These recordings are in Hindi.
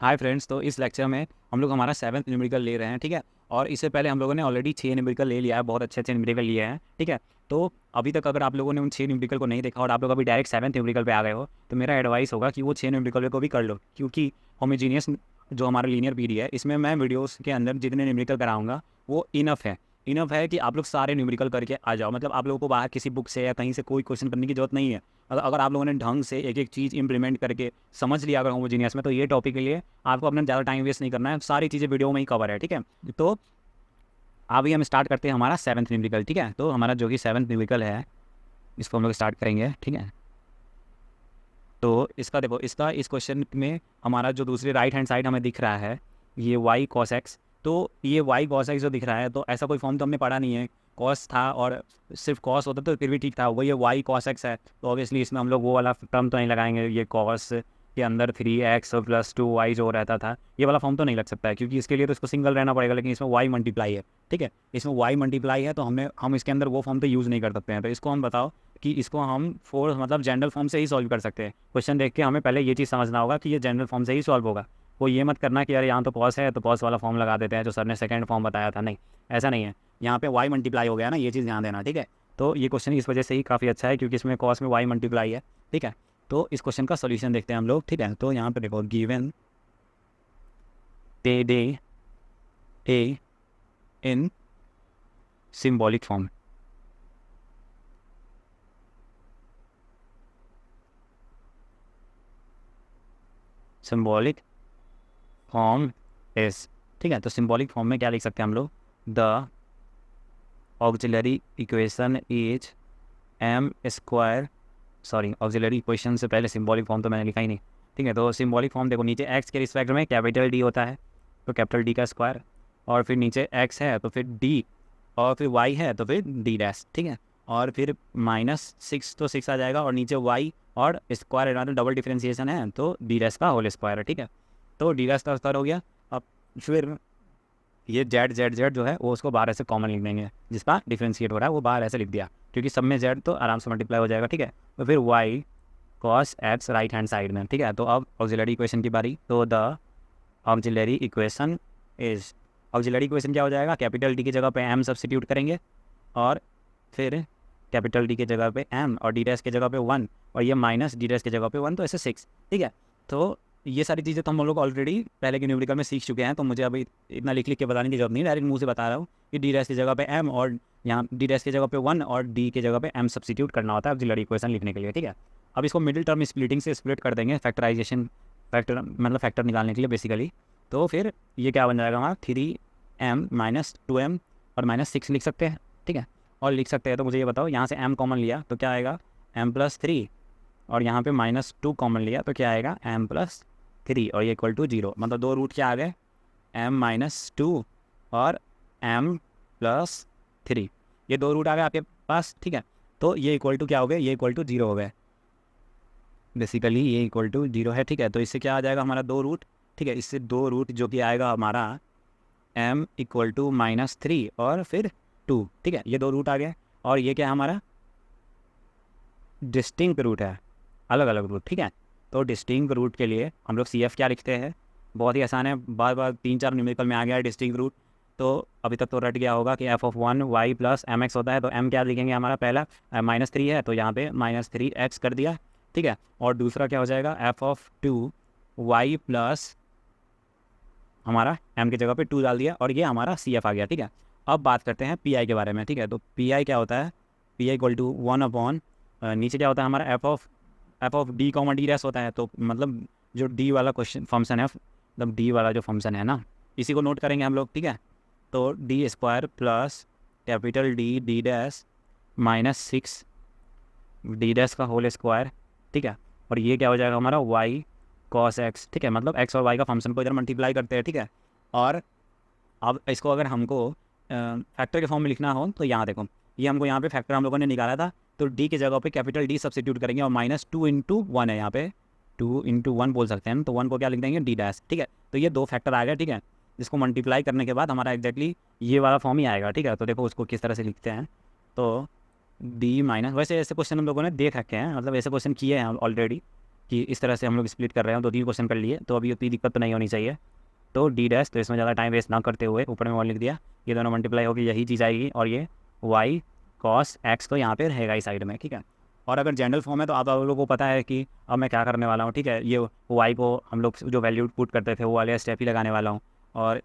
हाय फ्रेंड्स, तो इस लेक्चर में हम लोग हमारा 7th न्यूमेरिकल ले रहे हैं, ठीक है। और इससे पहले हम लोगों ने ऑलरेडी 6 न्यूमेरिकल ले लिया है, बहुत अच्छे न्यूमेरिकल लिए हैं, ठीक है। तो अभी तक अगर आप लोगों ने उन 6 न्यूमेरिकल को नहीं देखा और आप लोग अभी डायरेक्ट 7th न्यूमेरिकल पे आ गए हो, तो मेरा एडवाइस होगा कि वो 6 न्यूमेरिकल को भी कर लो, क्योंकि होमोजीनियस जो हमारा लीनियर पीडी है, इसमें मैं वीडियोस के अंदर जितने न्यूमेरिकल कराऊंगा वो इनफ है कि आप लोग सारे न्यूमेरिकल करके आ जाओ। मतलब आप लोगों को बाहर किसी बुक से या कहीं से कोई क्वेश्चन करने की जरूरत नहीं है। अगर आप लोगों ने ढंग से एक एक चीज़ इंप्लीमेंट करके समझ लिया अगर होमोजीनियस में, तो ये टॉपिक के लिए आपको अपना ज़्यादा टाइम वेस्ट नहीं करना है, सारी चीज़ें वीडियो में ही कवर है, ठीक है। तो अभी हम स्टार्ट करते हैं हमारा 7th न्यूमेरिकल, ठीक है। तो हमारा जो कि 7th न्यूमेरिकल है, इसको हम लोग स्टार्ट करेंगे, ठीक है। तो इसका देखो, इसका इस क्वेश्चन में हमारा जो दूसरी राइट हैंड साइड हमें दिख रहा है, ये वाई कॉस एक्स। तो ये वाई कॉस एक्स जो दिख रहा है, तो ऐसा कोई फॉर्म तो हमने पढ़ा नहीं है। कॉस था और सिर्फ कॉस होता तो फिर भी ठीक था, वो ये वाई कॉस एक्स है, तो ऑब्वियसली इसमें हम लोग वो वाला टर्म तो नहीं लगाएंगे। ये कॉस के अंदर 3x प्लस 2y जो रहता था, ये वाला फॉर्म तो नहीं लग सकता है, क्योंकि इसके लिए तो इसको सिंगल रहना पड़ेगा, लेकिन इसमें y मल्टीप्लाई है, ठीक है। इसमें y मल्टीप्लाई है, तो हम इसके अंदर वो फॉर्म तो यूज़ नहीं कर सकते हैं। तो इसको हम बताओ कि इसको हम फोर मतलब जनरल फॉर्म से ही सॉल्व कर सकते हैं। क्वेश्चन देख के हमें पहले ये चीज़ समझना होगा कि ये जनरल फॉर्म से ही सॉल्व होगा। वो ये मत करना कि यार यहाँ तो पॉस है तो पॉस वाला फॉर्म लगा देते हैं जो सर ने सेकंड फॉर्म बताया था, नहीं, ऐसा नहीं है। यहाँ पे y मल्टीप्लाई हो गया ना, ये चीज़ ध्यान देना, ठीक है। तो ये क्वेश्चन इस वजह से ही काफ़ी अच्छा है, क्योंकि इसमें कॉस में y मल्टीप्लाई है, ठीक है। तो इस क्वेश्चन का सोल्यूशन देखते हैं हम लोग, ठीक है। तो यहाँ पे देखो, given they they A in symbolic form, symbolic form is, ठीक है। तो सिम्बॉलिक फॉर्म में क्या लिख सकते हैं हम लोग, the auxiliary equation is m square, sorry auxiliary equation से पहले सिम्बॉलिक फॉर्म तो मैंने लिखा ही नहीं, ठीक है। तो सिम्बॉलिक फॉर्म देखो, नीचे एक्स के रिस्पेक्ट में कैपिटल डी होता है, तो कैपिटल डी का स्क्वायर, और फिर नीचे एक्स है तो फिर डी, और फिर वाई है तो फिर डी डैश, ठीक है। और फिर -6 तो 6 आ जाएगा, और नीचे वाई और स्क्वायर है तो डबल डिफरेंशिएशन है, तो डी डैश का होल स्क्वायर है, ठीक है। तो डी डैश का स्क्वायर हो गया। अब फिर ये जेड जेड जेड जो है वो उसको बाहर ऐसे कॉमन लिख देंगे, जिसका डिफरेंशिएट हो रहा है वो बाहर ऐसे लिख दिया, क्योंकि सब में जेड तो आराम से मल्टीप्लाई हो जाएगा, ठीक है। तो फिर y cos x right hand side में, ठीक है। तो अब ऑक्सिलरी इक्वेशन की बारी। तो the auxiliary equation is, auxiliary equation क्या हो जाएगा, कैपिटल डी की जगह पे एम सब्सिट्यूट करेंगे, और फिर कैपिटल डी की जगह पे एम और डी डैश की जगह पे 1, और ये माइनस डी डैश की जगह पे 1, तो ऐसे 6, ठीक है। तो ये सारी चीज़ें तो हम लोग ऑलरेडी पहले के न्यूमेरिकल में सीख चुके हैं, तो मुझे अभी इतना लिख के बताने की जरूरत नहीं, डायरेक्ट मुंह से बता रहा हूँ कि डी डैश की जगह पे एम, और यहाँ डी डैश की जगह पे 1 और डी की जगह पे एम सब्सिट्यूट करना होता है ऑक्सिलरी इक्वेशन लिखने के लिए, ठीक है। अब इसको मिडिल टर्म स्प्लिटिंग से स्प्लिट कर देंगे, फैक्टराइजेशन, फैक्टर मतलब फैक्टर निकालने के लिए बेसिकली। तो फिर ये क्या बन जाएगा हमारा, 3m माइनस 2m और -6 लिख सकते हैं, ठीक है। और लिख सकते हैं, तो मुझे ये बताओ, यहाँ से m कॉमन लिया तो क्या आएगा, m+3, और यहाँ पे -2 कॉमन लिया तो क्या आएगा, m+3, और ये इक्वल टू 0। मतलब दो रूट क्या आ गए, m-2 और m+3, ये दो रूट आ गए आपके पास, ठीक है। तो ये इक्वल टू क्या हो गए, ये इक्वल टू 0 हो गए, बेसिकली ये इक्वल टू 0 है, ठीक है। तो इससे क्या आ जाएगा हमारा दो रूट, ठीक है। इससे दो रूट जो कि आएगा हमारा m इक्वल टू -3 और फिर 2, ठीक है। ये दो रूट आ गए, और ये क्या है हमारा डिस्टिंक्ट रूट है, अलग अलग रूट, ठीक है। तो डिस्टिंक्ट रूट के लिए हम लोग CF क्या लिखते हैं, बहुत ही आसान है, बार बार 3-4 न्यूमेरिकल में आ गया है डिस्टिंक्ट रूट। तो अभी तक तो रट गया होगा कि f(1)y + mx होता है, तो m क्या लिखेंगे, हमारा पहला -3 है, तो यहाँ पे -3x कर दिया, ठीक है। और दूसरा क्या हो जाएगा, f(2)y + हमारा m की जगह पे 2 डाल दिया, और ये हमारा CF आ गया, ठीक है। अब बात करते हैं PI के बारे में, ठीक है। तो PI क्या होता है, PI इक्वल टू 1/, नीचे क्या होता है हमारा f(d, d डैश होता है, तो मतलब जो d वाला क्वेश्चन फंक्शन है, मतलब d वाला जो फंक्शन है ना, इसी को नोट करेंगे हम लोग, ठीक है। तो d² plus capital D dash -6 d dash का होल स्क्वायर, ठीक है। और ये क्या हो जाएगा हमारा y cos x, ठीक है। मतलब x और y का फंक्शन को इधर मल्टीप्लाई करते हैं, ठीक है। और अब इसको अगर हमको फैक्टर के फॉर्म में लिखना हो, तो यहाँ देखो, ये हमको यहाँ पे फैक्टर हम लोगों ने निकाला था, तो d की जगह पे कैपिटल D सब्सिट्यूट करेंगे, और -2 × 1 है, यहाँ पे 2 × 1 बोल सकते हैं, तो 1 को क्या लिख देंगे, d डैश, ठीक है। तो ये दो फैक्टर आ गया, ठीक है, जिसको मल्टीप्लाई करने के बाद हमारा एग्जैक्टली ये वाला फॉर्म ही आएगा, ठीक है। तो देखो उसको किस तरह से लिखते हैं, तो d माइनस, वैसे ऐसे क्वेश्चन हम लोगों ने देख रखे हैं, मतलब ऐसे क्वेश्चन किए हैं ऑलरेडी, कि इस तरह से हम लोग स्प्लिट कर रहे हैं, 2-3 क्वेश्चन कर लिए, तो अभी उतनी दिक्कत तो नहीं होनी चाहिए। तो डी डैश, तो इसमें ज़्यादा टाइम वेस्ट ना करते हुए ऊपर में वन लिख दिया, ये दोनों मल्टीप्लाई होगी, यही चीज़ आएगी, और ये वाई कॉस एक्स तो यहाँ पे रहेगा इस साइड में, ठीक है। और अगर जनरल फॉर्म है तो आप लोगों को पता है कि अब मैं क्या करने वाला हूँ, ठीक है। ये वाई को हम लोग जो वैल्यू पुट करते थे वो वाले स्टेप ही लगाने वाला हूँ, और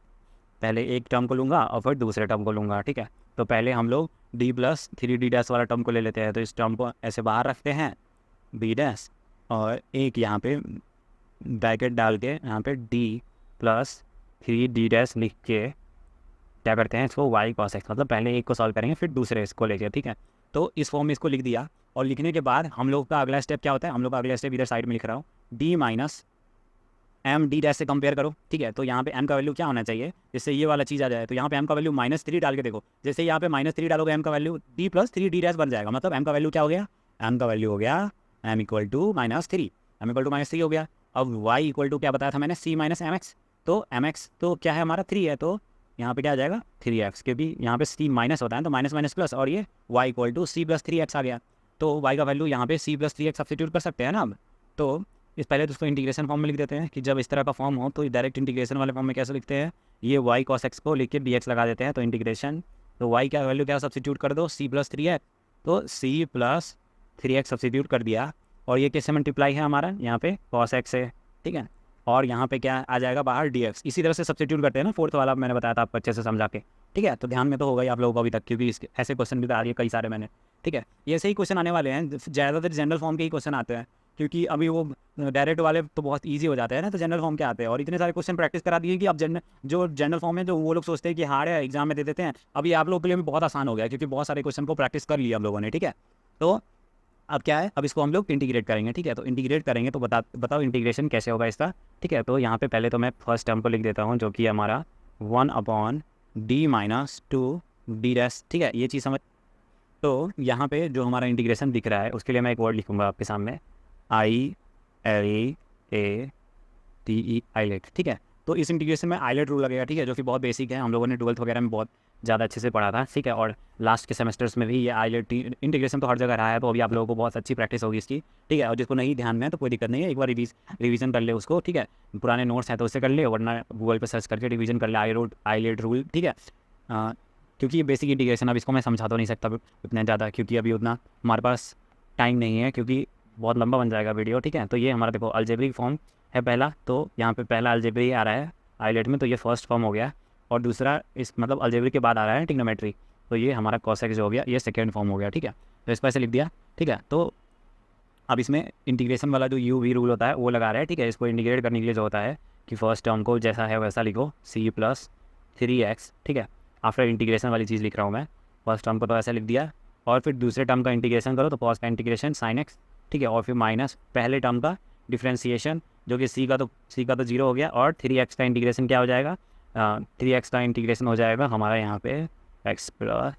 पहले एक टर्म को लूँगा और फिर दूसरे टर्म को लूँगा, ठीक है। तो पहले हम लोग डी प्लस 3 डी डैश वाला टर्म को ले लेते हैं, तो इस टर्म को ऐसे बाहर रखते हैं बी डैश, और एक यहाँ पे ब्रैकेट डाल के यहाँ पे डी प्लस 3 डी डैश लिख के क्या करते हैं, इसको वाई कॉस एक्स, मतलब पहले एक को सॉल्व करेंगे फिर दूसरे इसको लेके, ठीक है। तो इस फॉर्म में इसको लिख दिया, और लिखने के बाद हम लोग का अगला स्टेप क्या होता है, हम लोग का अगला स्टेप इधर साइड में लिख रहा हूँ, D minus m D dash से कंपेयर करो, ठीक है। तो यहाँ पे एम का वैल्यू क्या होना चाहिए, जिससे ये वाला चीज़ आ जाए, तो यहाँ पे एम का वैल्यू -3 डाल के देखो, जैसे यहाँ पे -3 डालोगे एम का value D plus 3 D dash बन जाएगा, मतलब एम का वैल्यू क्या हो गया, एम का वैल्यू हो गया m equal to -3, m equal to -3 हो गया। अब वाई इक्वल टू क्या बताया था मैंने, सी माइनस एम एक्स, तो एम एक्स तो क्या है हमारा 3 है, तो यहाँ पे क्या आ जाएगा 3x, क्योंकि यहाँ पे सी माइनस होता है तो माइनस माइनस प्लस, और ये y equal to c plus 3x आ गया। तो y का वैल्यू यहाँ पे सी प्लस 3x सब्सिट्यूट कर सकते हैं ना अब। तो इस पहले तो उसको इंटीग्रेशन फॉर्म में लिख देते हैं कि जब इस तरह का फॉर्म हो तो डायरेक्ट इंटीग्रेशन वाले फॉर्म में कैसे लिखते हैं, ये y cos x को लिख के dx लगा देते हैं, तो इंटीग्रेशन, तो y का वैल्यू क्या सब्सिट्यूट कर दो, सी प्लस 3x, तो सी प्लस 3x सब्सिट्यूट कर दिया, और ये कैसे मल्टीप्लाई है हमारा यहाँ पे cos x है, ठीक है। और यहाँ पे क्या आ जाएगा बाहर dx, इसी तरह से सब्सिट्यूट करते हैं ना, फोर्थ वाला मैंने बताया था आपको अच्छे से समझा के, ठीक है। तो ध्यान में तो होगा ही आप लोगों को अभी तक, क्योंकि इसके ऐसे क्वेश्चन भी आ रही है कई सारे मैंने, ठीक है। ये ऐसे ही क्वेश्चन आने वाले हैं, ज़्यादातर जनरल फॉर्म के ही क्वेश्चन आते हैं, क्योंकि अभी वो डायरेक्ट वाले तो बहुत ईजी हो जाते हैं ना, तो जनरल फॉर्म के आते हैं, और इतने सारे क्वेश्चन प्रैक्टिस करा दिए कि अब जो जनरल फॉर्म है जो वो लोग सोचते हैं कि हार्ड है एग्जाम में दे देते हैं, अभी आप लोगों के लिए भी बहुत आसान हो गया, क्योंकि बहुत सारे क्वेश्चन को प्रैक्टिस कर लिया हम लोगों ने, ठीक है। तो अब क्या है, अब इसको हम लोग इंटीग्रेट करेंगे, ठीक है। तो इंटीग्रेट करेंगे तो बताओ इंटीग्रेशन कैसे होगा इसका, ठीक है। तो यहाँ पे पहले तो मैं फर्स्ट टर्म को लिख देता हूँ, जो कि हमारा 1/d-2 d डैश, ठीक है, ये चीज़ समझ। तो यहाँ पे जो हमारा इंटीग्रेशन दिख रहा है उसके लिए मैं एक वर्ड लिखूँगा आपके सामने, ILATE, आइलेट, ठीक है। तो इस इंटीग्रेशन में आइलेट रूल लगेगा, ठीक है, जो कि बहुत बेसिक है, हम लोगों ने 12th वगैरह में बहुत ज़्यादा अच्छे से पढ़ा था, ठीक है। और लास्ट के सेमेस्टर्स में भी ये आइलेट इंटीग्रेशन तो हर जगह रहा है, तो अभी आप लोगों को बहुत अच्छी प्रैक्टिस होगी इसकी, ठीक है। और जिसको नहीं ध्यान में है तो कोई दिक्कत नहीं है, एक बार रिवीजन कर ले उसको, ठीक है। पुराने नोट्स हैं तो उससे कर ले, वरना गूगल पर सर्च करके रिवीजन कर ले आइलेट रूल, ठीक है। क्योंकि ये बेसिक इंटीग्रेशन, अब इसको मैं समझा तो नहीं सकता उतना ज़्यादा, क्योंकि अभी उतना हमारे पास टाइम नहीं है, क्योंकि बहुत लंबा बन जाएगा वीडियो, ठीक है। तो ये हमारा देखो अलजेब्रिक फॉर्म है पहला, तो यहाँ पे पहला अलजेब्रिक आ रहा है आइलेट में, तो ये फर्स्ट फॉर्म हो गया, और दूसरा इस मतलब अलजेब्रिक के बाद आ रहा है ट्रिग्नोमेट्री, तो ये हमारा cos x जो हो गया ये सेकेंड फॉर्म हो गया, ठीक है। तो इसको ऐसे लिख दिया, ठीक है। तो अब इसमें इंटीग्रेशन वाला जो u v रूल होता है वो लगा रहा है, ठीक है। इसको इंटीग्रेट करने के लिए जो होता है कि फर्स्ट टर्म को जैसा है वैसा लिखो, c प्लस 3x, ठीक है। आफ्टर इंटीग्रेशन वाली चीज़ लिख रहा हूँ मैं, फर्स्ट टर्म को तो ऐसा लिख दिया, और फिर दूसरे टर्म का इंटीग्रेशन करो तो cos का इंटीग्रेशन sin x, ठीक है। और फिर माइनस पहले टर्म का डिफ्रेंसिएशन, जो कि c का तो 0 हो गया, और 3x का इंटीग्रेशन क्या हो जाएगा, 3x का इंटीग्रेशन हो जाएगा हमारा यहाँ पे x प्लस,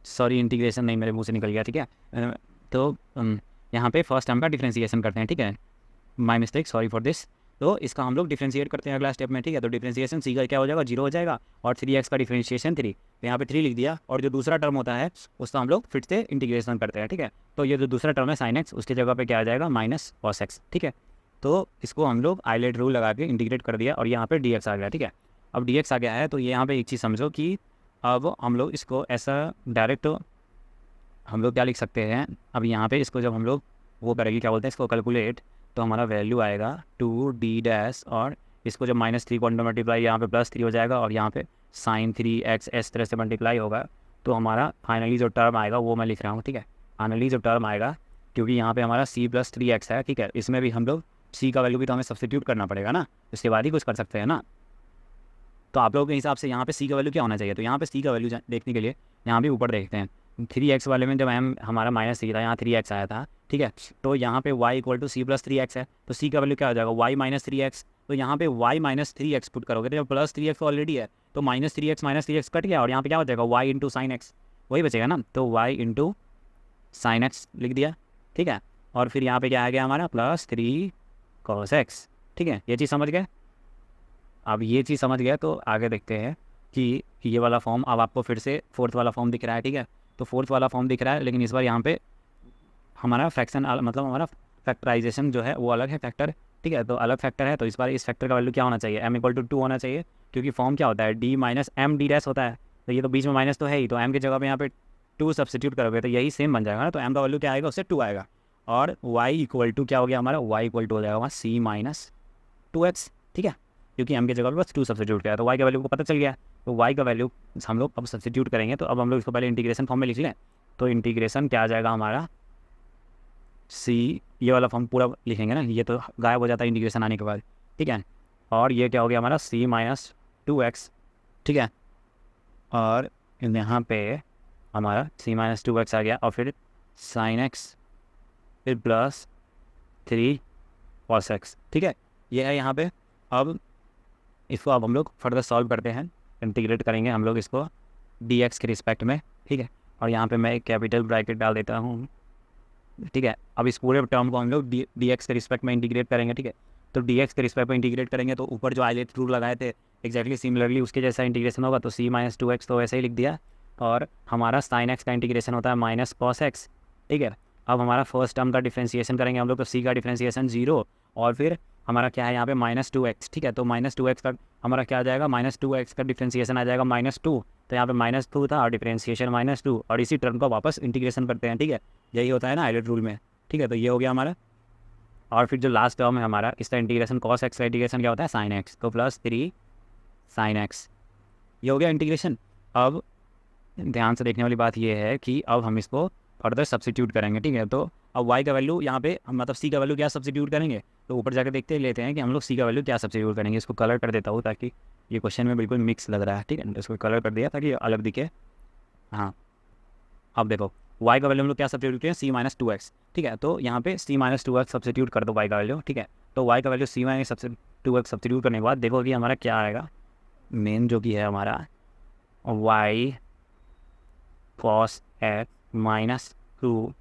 सॉरी इंटीग्रेशन नहीं मेरे मुंह से निकल गया, ठीक है। तो यहाँ पे फर्स्ट टर्म का डिफ्रेंसिएशन करते हैं, ठीक है, my mistake, sorry for this. तो इसका हम लोग डिफ्रेंशिएट करते हैं अगला स्टेप में, ठीक है। तो डिफ्रेंशिएशन सी का क्या हो जाएगा, 0 हो जाएगा, और 3x का डिफ्रेंशिएशन 3, तो यहाँ पे 3 लिख दिया, और जो दूसरा टर्म होता है उसका हम लोग फिर से इंटीग्रेशन करते हैं, ठीक है। तो ये जो दूसरा टर्म है sin x, उसकी जगह पे क्या आ जाएगा -cos x, ठीक है। तो इसको हम लोग आइलेट रूल लगा के इंटीग्रेट कर दिया, और यहाँ पर dx आ गया, ठीक है। अब dx आ गया है, तो ये यहाँ पर एक चीज़ समझो कि अब हम लोग इसको ऐसा डायरेक्ट हम लोग क्या लिख सकते हैं, अब यहाँ पे इसको जब हम लोग वो करेंगे क्या बोलते हैं इसको कैलकुलेट, तो हमारा वैल्यू आएगा 2d डैश, और इसको जब -3 को अंडर मल्टीप्लाई यहाँ पे +3 हो जाएगा, और यहाँ पे sin 3x इस तरह से मल्टीप्लाई होगा, तो हमारा फाइनली जो टर्म आएगा वो मैं लिख रहा हूँ, ठीक है। फाइनली जो टर्म आएगा, क्योंकि यहाँ पे हमारा c + 3x है, ठीक है, इसमें भी हम लोग c का वैल्यू भी तो हमें सब्सटीट्यूट करना पड़ेगा ना, इसके बाद ही कुछ कर सकते हैं ना। तो आप लोगों के हिसाब से यहाँ पे c का वैल्यू क्या होना चाहिए, तो यहाँ पे c का वैल्यू देखने के लिए यहाँ भी ऊपर देखते हैं, 3x वाले में जब हमारा -3 था, यहाँ 3x आया था, ठीक है। तो यहाँ पे y = c + 3x है, तो c का वैल्यू क्या हो जाएगा, y - 3x, तो यहाँ पे y - 3x पुट करोगे, तो जब +3x ऑलरेडी है तो -3x कट गया, और यहाँ पे क्या हो जाएगा y × sin x, वही बचेगा ना, तो y × sin x लिख दिया, ठीक है। और फिर यहाँ पे क्या आ गया हमारा +3 cos x, ठीक है। ये चीज़ समझ गए, अब ये चीज़ समझ गया, तो आगे देखते हैं कि ये वाला फॉर्म अब आपको फिर से फोर्थ वाला फॉर्म दिख रहा है, ठीक है। तो फोर्थ वाला फॉर्म दिख रहा है, लेकिन इस बार यहाँ पे हमारा फ्रैक्शन मतलब हमारा फैक्टराइजेशन जो है वो अलग है फैक्टर, ठीक है, तो अलग फैक्टर है, तो इस बार इस फैक्टर का वैल्यू क्या होना चाहिए, m = 2 होना चाहिए, क्योंकि फॉर्म क्या होता है d minus m D dash होता है, तो ये तो बीच में माइनस तो है ही, तो m की जगह पे यहाँ पे 2 सब्सिट्यूट करोगे तो यही सेम बन जाएगा ना, तो m का वैल्यू क्या आएगा, उससे 2 आएगा, और y = क्या हो गया हमारा, y = हो जाएगा c माइनस 2x, ठीक है, क्योंकि m की जगह पे बस 2 सब्सिट्यूट किया, तो y का वैल्यू को पता चल गया, तो y का वैल्यू हम लोग अब सब्सिट्यूट करेंगे, तो अब हम लोग इसको पहले इंटीग्रेशन फॉर्म में लिख लें, तो इंटीग्रेशन क्या आ जाएगा हमारा c, ये वाला फॉर्म पूरा लिखेंगे ना, ये तो गायब हो जाता है इंटीग्रेशन आने के बाद, ठीक है, और ये क्या हो गया हमारा c माइनस 2x, ठीक है, और यहाँ पे हमारा c माइनस 2x आ गया, और फिर sin x, फिर प्लस 3 cos x, ठीक है, ये है यहाँ पे। अब इसको अब हम लोग फर्दर सॉल्व करते हैं, इंटीग्रेट करेंगे हम लोग इसको dx के रिस्पेक्ट में, ठीक है, और यहाँ पे मैं एक कैपिटल ब्रैकेट डाल देता हूँ, ठीक है, अब इस पूरे टर्म को हम लोग dx के रिस्पेक्ट में इंटीग्रेट करेंगे, ठीक है, तो dx के रिस्पेक्ट में इंटीग्रेट करेंगे तो ऊपर जो आइलेट रूल लगाए थे एक्जैक्टली सिमिलरली उसके जैसा इंटीग्रेशन होगा, तो c माइनस 2x तो वैसे ही लिख दिया, और हमारा sin x का इंटीग्रेशन होता है माइनस cos x, ठीक है, अब हमारा फर्स्ट टर्म का डिफ्रेंसिएशन करेंगे हम लोग, तो c का डिफ्रेंसिएशन 0, और फिर हमारा क्या है यहाँ पे -2x, ठीक है, तो -2x का हमारा क्या आ जाएगा, -2x का डिफ्रेंसिएशन आ जाएगा -2, तो यहाँ पे -2 था और डिफ्रेंसिएशन -2, और इसी टर्म को वापस इंटीग्रेशन करते हैं, ठीक है, यही होता है ना आइलेट रूल में, ठीक है, तो ये हो गया हमारा, और फिर जो लास्ट टर्म है हमारा इसका इंटीग्रेशन cos x का इंटीग्रेशन क्या होता है sin x, तो +3 sin x, ये हो गया इंटीग्रेशन। अब ध्यान से देखने वाली बात ये है कि अब हम इसको फर्दर सब्सिट्यूट करेंगे, ठीक है, तो अब y का वैल्यू यहाँ पे हम मतलब c का वैल्यू क्या सब्सिट्यूट करेंगे, तो ऊपर जाकर देखते लेते हैं कि हम लोग c का वैल्यू क्या सब्सिट्यूट करेंगे, इसको कलर कर देता हूँ ताकि ये क्वेश्चन में बिल्कुल मिक्स लग रहा है, ठीक है, इसको कलर कर दिया ताकि अलग दिखे। हाँ, अब देखो y का वैल्यू हम लोग क्या सब्सिट्यूट करें, c माइनस 2x, ठीक है, तो यहाँ पे c माइनस 2x सब्सिट्यूट कर दो y का वैल्यू, ठीक है, तो y का value c minus 2x substitute करने के बाद देखो कि हमारा क्या आएगा, मेन जो कि है हमारा y cos x minus 2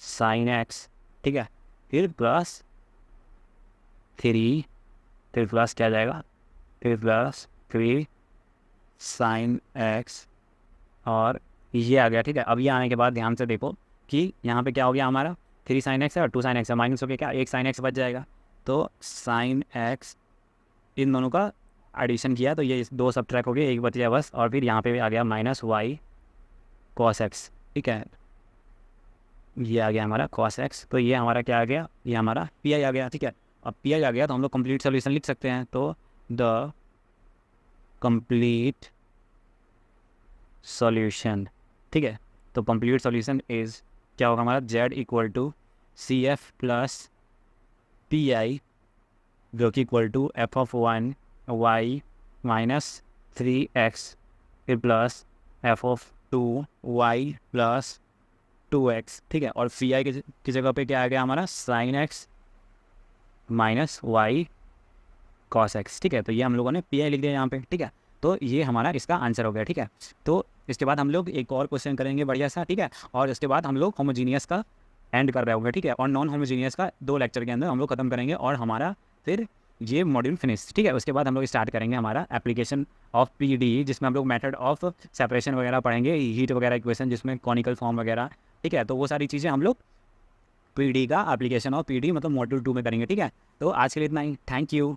sin x, ठीक है, फिर +3, फिर प्लस क्या जाएगा, फिर +3 sin x, और ये आ गया, ठीक है, अब ये आने के बाद ध्यान से देखो कि यहाँ पे क्या हो गया हमारा 3 sin x है और 2 sin x है, माइनस हो गया क्या, 1 sin x बच जाएगा, तो sin x इन दोनों का एडिशन किया तो ये 2 सब्ट्रैक्ट हो गए, 1 बच गया बस, और फिर यहाँ पे आ गया -y cos x, ठीक है, ये आ गया हमारा cos x, तो ये हमारा क्या आ गया, ये हमारा pi आ गया, ठीक है, अब pi आ गया तो हम लोग कंप्लीट सोल्यूशन लिख सकते हैं, तो द कंप्लीट सॉल्यूशन, ठीक है, तो कंप्लीट सॉल्यूशन इज क्या होगा हमारा z = CF + PI जो कि = f(1) y माइनस 3x फिर प्लस f(2) y + 2x, ठीक है, और phi की जगह पे क्या आ गया हमारा sin x minus y cos x, ठीक है, तो ये हम लोगों ने pi लिख दिया यहाँ पे, ठीक है, तो ये हमारा इसका आंसर हो गया, ठीक है, तो इसके बाद हम लोग एक और क्वेश्चन करेंगे बढ़िया सा, ठीक है, और इसके बाद हम लोग होमोजीनियस का एंड कर रहे होंगे, ठीक है, और नॉन होमोजीनियस का 2 लेक्चर के अंदर हम लोग खत्म करेंगे, और हमारा फिर ये मॉड्यूल फिनिश, ठीक है, उसके बाद हम लोग स्टार्ट करेंगे हमारा एप्लीकेशन ऑफ पीडी, जिसमें हम लोग मेथड ऑफ सेपरेशन वगैरह पढ़ेंगे, हीट वगैरह इक्वेशन जिसमें कॉनिकल फॉर्म वगैरह, ठीक है, तो वो सारी चीज़ें हम लोग पीडी का एप्लीकेशन ऑफ पीडी मतलब मॉड्यूल 2 में करेंगे, ठीक है, तो आज के लिए इतना ही, थैंक यू।